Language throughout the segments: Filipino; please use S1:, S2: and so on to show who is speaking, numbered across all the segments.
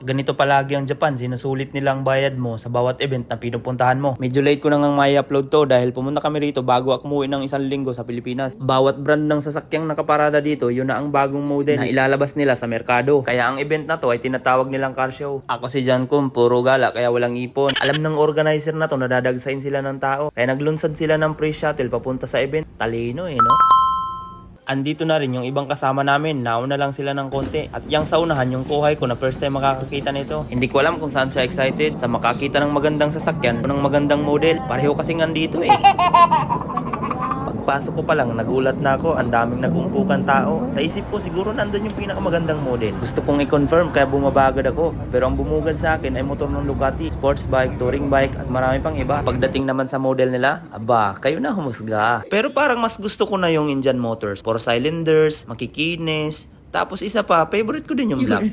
S1: Ganito palagi ang Japan, sinusulit nilang bayad mo sa bawat event na pinupuntahan mo. Medyo late ko na ngang mai-upload to dahil pumunta kami rito bago ako umuwi ng 1 linggo sa Pilipinas. Bawat brand ng sasakyang nakaparada dito, yun na ang bagong model na ilalabas nila sa merkado. Kaya ang event na to ay tinatawag nilang car show. Ako si John Kum, puro gala kaya walang ipon. Alam ng organizer na to na dadagsain sila ng tao. Kaya naglunsad sila ng free shuttle papunta sa event. Talino no? Andito na rin yung ibang kasama namin, nauna lang sila ng konti. At yung sa unahan, yung kuhay ko na first time makakakita nito. Hindi ko alam kung saan siya excited sa makakita ng magandang sasakyan o ng magandang model. Pareho kasing andito Pagpasok ko pa lang, nagulat na ako. Ang daming nag-umpukan tao. Sa isip ko, siguro nandun yung pinakamagandang model. Gusto kong i-confirm kaya bumabagad ako. Pero ang bumugad sa akin ay motor ng Ducati, sports bike, touring bike at marami pang iba. Pagdating naman sa model nila, aba, kayo na humusga. Pero parang mas gusto ko na yung Indian Motors. 4 cylinders, makikinis. Tapos isa pa, favorite ko din yung black.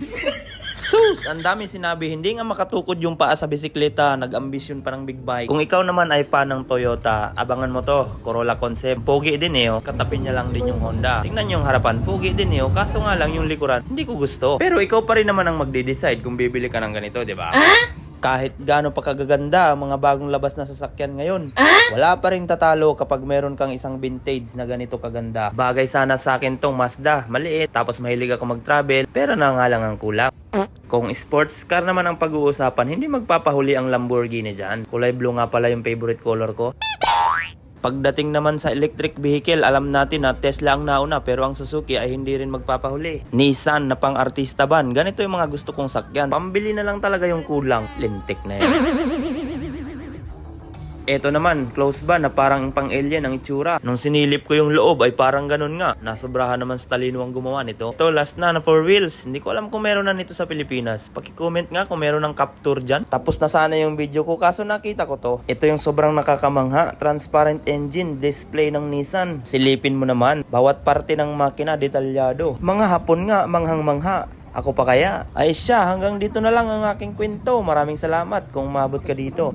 S1: Sus! Ang dami sinabi, hindi nga makatukod yung paa sa bisikleta, nag-ambisyon pa ng big bike. Kung ikaw naman ay fan ng Toyota, abangan mo to, Corolla Concept. Pogi din katapi niya lang din yung Honda. Tingnan yung harapan, pogi din kaso nga lang yung likuran, hindi ko gusto. Pero ikaw pa rin naman ang magde-decide kung bibili ka ng ganito, di ba? Kahit gaano pa kagaganda ang mga bagong labas na sasakyan ngayon, wala pa rin tatalo kapag meron kang isang vintage na ganito kaganda. Bagay sana sa akin tong Mazda, maliit, tapos mahilig ako mag-travel, pero na nga lang ang kulang. Kung sports car naman ang pag-uusapan, hindi magpapahuli ang Lamborghini dyan. Kulay blue nga pala yung favorite color ko. Pagdating naman sa electric vehicle, alam natin na Tesla ang nauna pero ang Suzuki ay hindi rin magpapahuli. Nissan na pang-artista ban, ganito yung mga gusto kong sakyan. Pambili na lang talaga yung kulang. Lintik na yan. Eto naman, close ba na parang pang-alien ang itsura. Nung sinilip ko yung loob ay parang ganun nga. Nasobrahan naman sa talino ang gumawa nito. Ito, last na 4 wheels. Hindi ko alam kung meron na nito sa Pilipinas. Paki-comment nga kung meron ng capture dyan. Tapos na sana yung video ko kaso nakita ko to. Ito yung sobrang nakakamangha. Transparent engine, display ng Nissan. Silipin mo naman, bawat parte ng makina detalyado. Mga Hapon nga, manghang-mangha. Ako pa kaya? Ay siya, hanggang dito na lang ang aking kwento. Maraming salamat kung maabot ka dito.